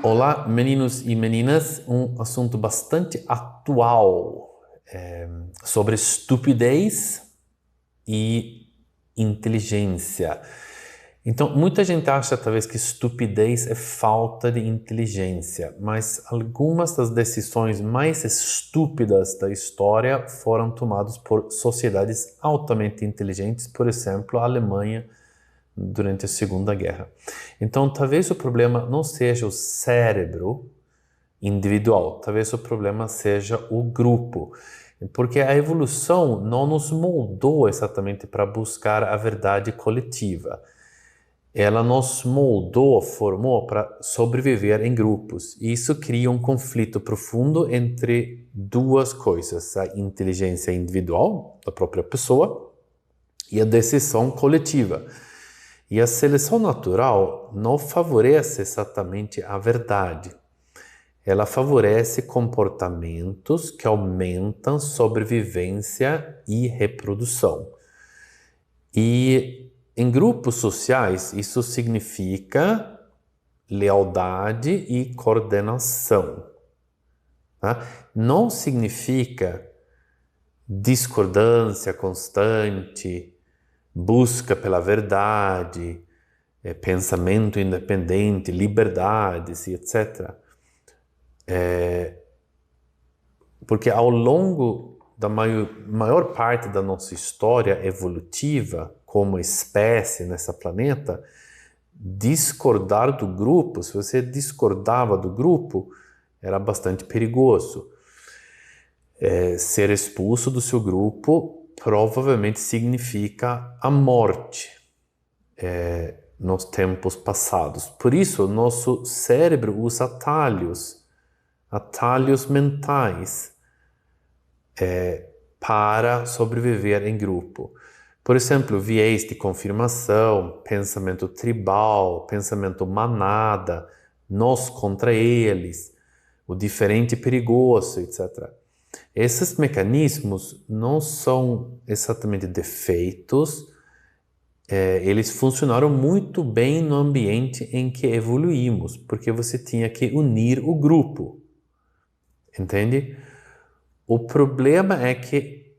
Olá, meninos e meninas. Um assunto bastante atual sobre estupidez e inteligência. Então, muita gente acha talvez que estupidez é falta de inteligência, mas algumas das decisões mais estúpidas da história foram tomadas por sociedades altamente inteligentes, por exemplo, a Alemanha durante a Segunda Guerra. Então, talvez o problema não seja o cérebro individual, talvez o problema seja o grupo, porque a evolução não nos moldou exatamente para buscar a verdade coletiva. Ela nos moldou, formou para sobreviver em grupos. E isso cria um conflito profundo entre duas coisas: a inteligência individual da própria pessoa e a decisão coletiva. E a seleção natural não favorece exatamente a verdade. Ela favorece comportamentos que aumentam sobrevivência e reprodução. E em grupos sociais, isso significa lealdade e coordenação. Tá? Não significa discordância constante, busca pela verdade, pensamento independente, liberdades e etc. Porque ao longo da maior parte da nossa história evolutiva como espécie nessa planeta, discordar do grupo, se você discordava do grupo, era bastante perigoso. Ser expulso do seu grupo provavelmente significa a morte nos tempos passados. Por isso, nosso cérebro usa atalhos mentais para sobreviver em grupo. Por exemplo, viés de confirmação, pensamento tribal, pensamento manada, nós contra eles, o diferente perigoso, etc. Esses mecanismos não são exatamente defeitos, eles funcionaram muito bem no ambiente em que evoluímos, porque você tinha que unir o grupo, entende? O problema é que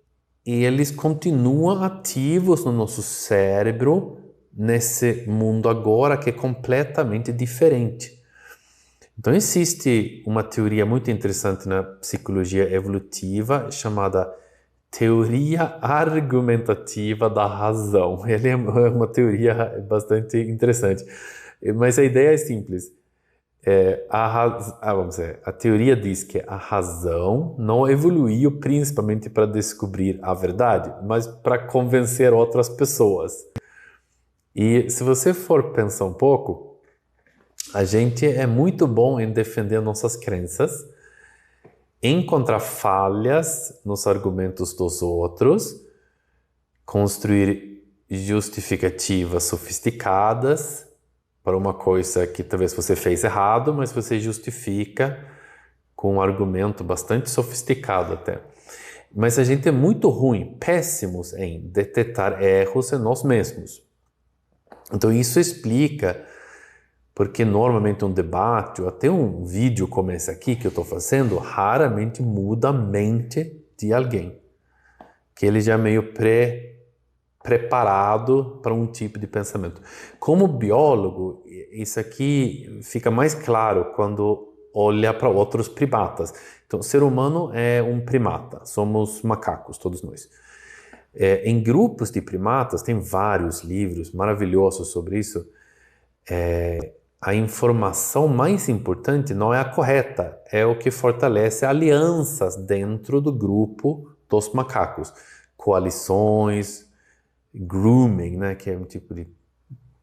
eles continuam ativos no nosso cérebro nesse mundo agora que é completamente diferente. Então existe uma teoria muito interessante na psicologia evolutiva chamada teoria argumentativa da razão. Ela é uma teoria bastante interessante, mas a ideia é simples. Vamos dizer, a teoria diz que a razão não evoluiu principalmente para descobrir a verdade, mas para convencer outras pessoas. E se você for pensar um pouco, a gente é muito bom em defender nossas crenças, encontrar falhas nos argumentos dos outros, construir justificativas sofisticadas para uma coisa que talvez você fez errado, mas você justifica com um argumento bastante sofisticado até. Mas a gente é muito ruim, péssimos em detectar erros em nós mesmos. Então isso explica porque normalmente um debate ou até um vídeo como esse aqui que eu estou fazendo raramente muda a mente de alguém, que ele já é meio preparado para um tipo de pensamento. Como biólogo, isso aqui fica mais claro quando olha para outros primatas. Então, o ser humano é um primata, somos macacos, todos nós. Em grupos de primatas, tem vários livros maravilhosos sobre isso. A informação mais importante não é a correta, é o que fortalece alianças dentro do grupo dos macacos. Coalições, grooming, né, que é um tipo de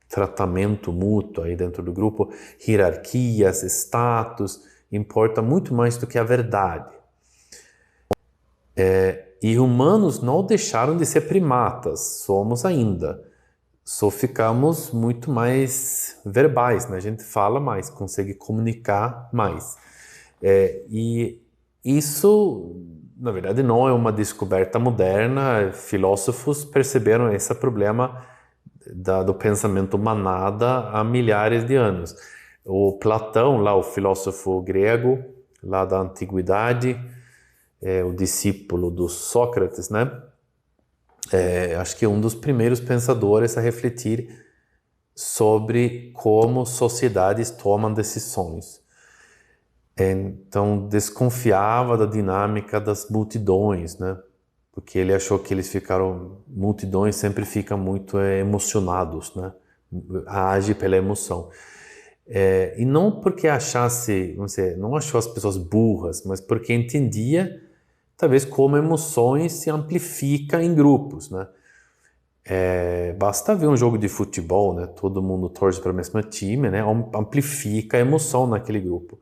tratamento mútuo aí dentro do grupo, hierarquias, status, importa muito mais do que a verdade. E humanos não deixaram de ser primatas, somos ainda. Só ficamos muito mais verbais, né? A gente fala mais, consegue comunicar mais. E isso, na verdade, não é uma descoberta moderna. Filósofos perceberam esse problema do pensamento manada há milhares de anos. O Platão, lá o filósofo grego, lá da antiguidade, o discípulo do Sócrates, né? Acho que é um dos primeiros pensadores a refletir sobre como sociedades tomam decisões. Então, desconfiava da dinâmica das multidões, né? Porque ele achou que multidões sempre ficam muito emocionados, né? Age pela emoção. E não porque achasse, não achou as pessoas burras, mas porque entendia, talvez, como emoções se amplificam em grupos, né? Basta ver um jogo de futebol, né? Todo mundo torce para o mesmo time, né? Amplifica a emoção naquele grupo.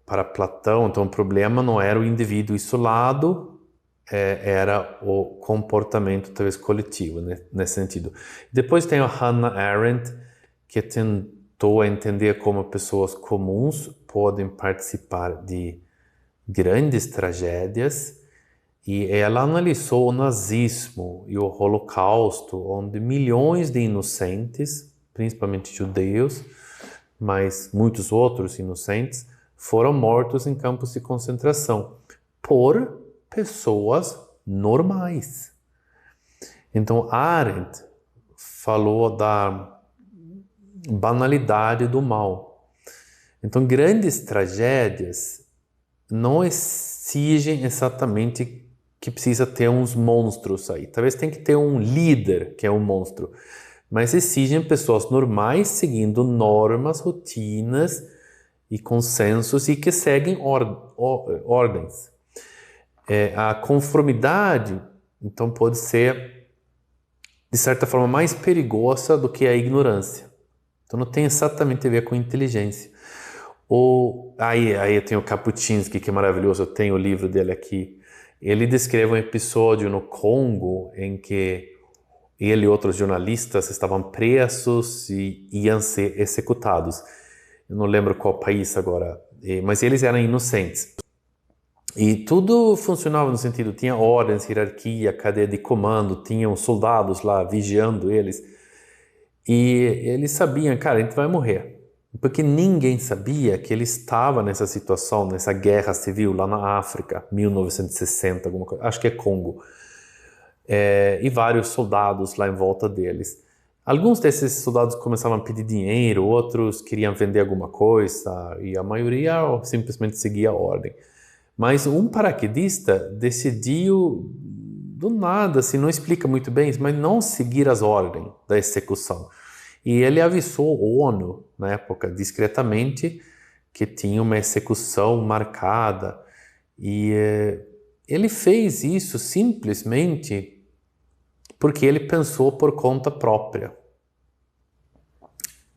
Para Platão, então o problema não era o indivíduo isolado, era o comportamento talvez coletivo, né? Nesse sentido. Depois tem a Hannah Arendt, que tentou entender como pessoas comuns podem participar de grandes tragédias, e ela analisou o nazismo e o Holocausto, onde milhões de inocentes, principalmente judeus, mas muitos outros inocentes, foram mortos em campos de concentração por pessoas normais. Então, Arendt falou da banalidade do mal. Então, grandes tragédias não exigem exatamente que precisa ter uns monstros aí. Talvez tenha que ter um líder que é um monstro, mas exigem pessoas normais seguindo normas, rotinas e consensos e que seguem ordens. A conformidade, então, pode ser, de certa forma, mais perigosa do que a ignorância. Então, não tem exatamente a ver com inteligência. Aí tem o Kapuscinski, que é maravilhoso, eu tenho o livro dele aqui. Ele descreve um episódio no Congo em que ele e outros jornalistas estavam presos e iam ser executados. Eu não lembro qual país agora, mas eles eram inocentes. E tudo funcionava no sentido, tinha ordens, hierarquia, cadeia de comando, tinham soldados lá vigiando eles. E eles sabiam, cara, a gente vai morrer. Porque ninguém sabia que ele estava nessa situação, nessa guerra civil lá na África, 1960, alguma coisa, acho que é Congo. E vários soldados lá em volta deles. Alguns desses soldados começavam a pedir dinheiro, outros queriam vender alguma coisa, e a maioria simplesmente seguia a ordem. Mas um paraquedista decidiu, do nada, assim, não explica muito bem, mas não seguir as ordens da execução. E ele avisou a ONU, na época, discretamente, que tinha uma execução marcada. E ele fez isso simplesmente porque ele pensou por conta própria.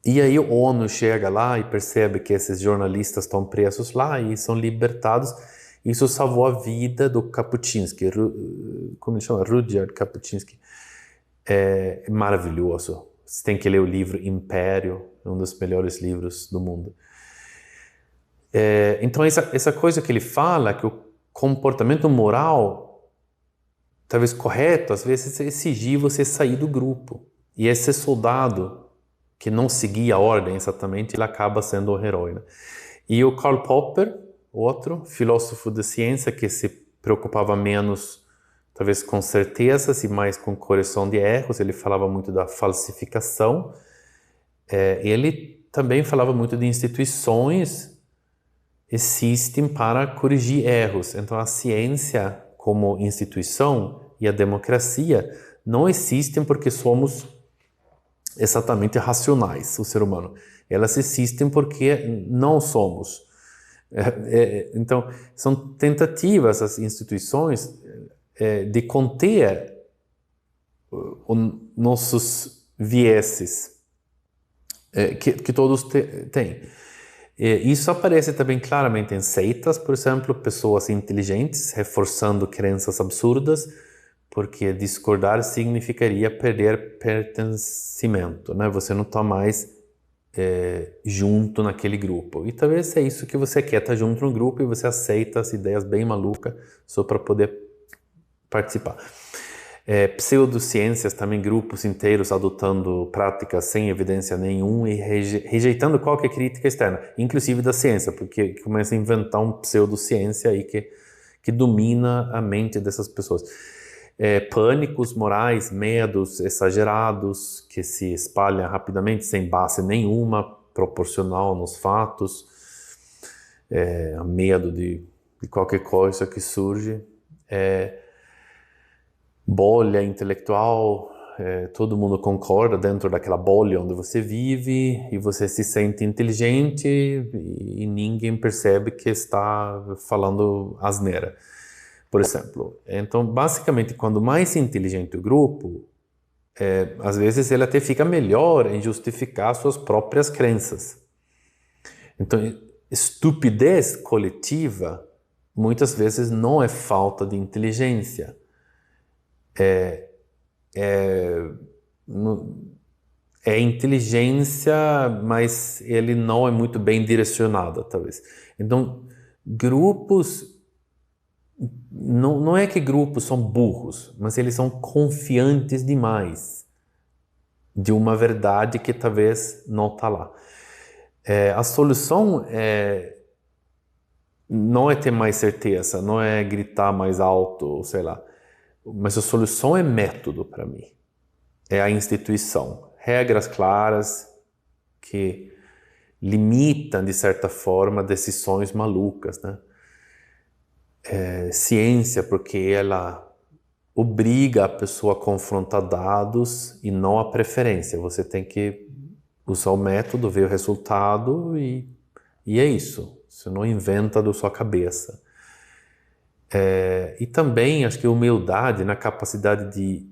E aí a ONU chega lá e percebe que esses jornalistas estão presos lá e são libertados. Isso salvou a vida do Kapuscinski, como ele chama? Rudyard Kapuscinski. É maravilhoso. Você tem que ler o livro Império, é um dos melhores livros do mundo. Então essa coisa que ele fala, que o comportamento moral, talvez correto, às vezes exigir você sair do grupo. E esse soldado que não seguia a ordem exatamente, ele acaba sendo o herói, né? E o Karl Popper, outro filósofo da ciência que se preocupava menos, talvez com certezas e mais com correção de erros, ele falava muito da falsificação. Ele também falava muito de instituições existem para corrigir erros. Então a ciência como instituição e a democracia não existem porque somos exatamente racionais, o ser humano. Elas existem porque não somos. Então, são tentativas, as instituições, de conter nossos vieses, que todos têm. Isso aparece também claramente em seitas, por exemplo, pessoas inteligentes reforçando crenças absurdas, porque discordar significaria perder pertencimento, né? Você não está mais junto naquele grupo. E talvez é isso que você quer, estar junto no grupo e você aceita as ideias bem malucas só para poder participar. Pseudociências também, grupos inteiros adotando práticas sem evidência nenhuma e rejeitando qualquer crítica externa, inclusive da ciência, porque começa a inventar uma pseudociência aí que domina a mente dessas pessoas. Pânicos morais, medos exagerados que se espalham rapidamente, sem base nenhuma, proporcional nos fatos, medo de qualquer coisa que surge. Bolha intelectual, todo mundo concorda dentro daquela bolha onde você vive e você se sente inteligente e ninguém percebe que está falando asneira, por exemplo. Então, basicamente, quando mais inteligente o grupo, às vezes ele até fica melhor em justificar suas próprias crenças. Então, estupidez coletiva muitas vezes não é falta de inteligência. É inteligência, mas ele não é muito bem direcionado, talvez. Então, grupos... Não é que grupos são burros, mas eles são confiantes demais de uma verdade que talvez não está lá. A solução não é ter mais certeza, não é gritar mais alto, sei lá. Mas a solução é método para mim. É a instituição. Regras claras que limitam, de certa forma, decisões malucas, né? Ciência, porque ela obriga a pessoa a confrontar dados e não a preferência. Você tem que usar o método, ver o resultado e é isso. Você não inventa da sua cabeça. E também, acho que humildade na capacidade de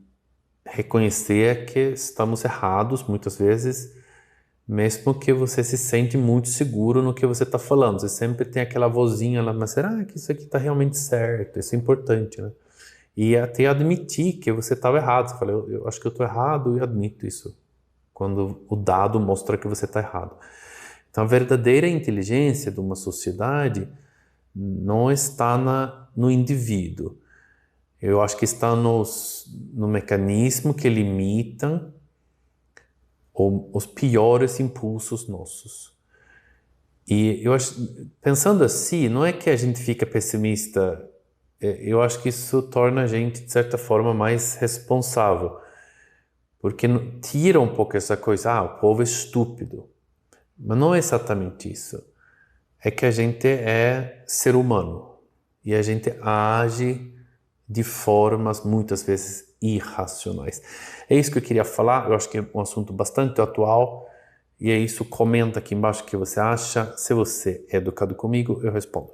reconhecer que estamos errados muitas vezes, mesmo que você se sente muito seguro no que você está falando. Você sempre tem aquela vozinha lá, mas será que isso aqui está realmente certo? Isso é importante, né? E até admitir que você estava errado. Você fala, eu acho que eu estou errado e admito isso, quando o dado mostra que você está errado. Então, a verdadeira inteligência de uma sociedade não está no indivíduo. Eu acho que está no mecanismo que limitam os piores impulsos nossos. E eu acho, pensando assim, não é que a gente fica pessimista, eu acho que isso torna a gente, de certa forma, mais responsável. Porque tira um pouco essa coisa, o povo é estúpido. Mas não é exatamente isso. É que a gente é ser humano e a gente age de formas muitas vezes irracionais. É isso que eu queria falar. Eu acho que é um assunto bastante atual e é isso. Comenta aqui embaixo o que você acha. Se você é educado comigo, eu respondo.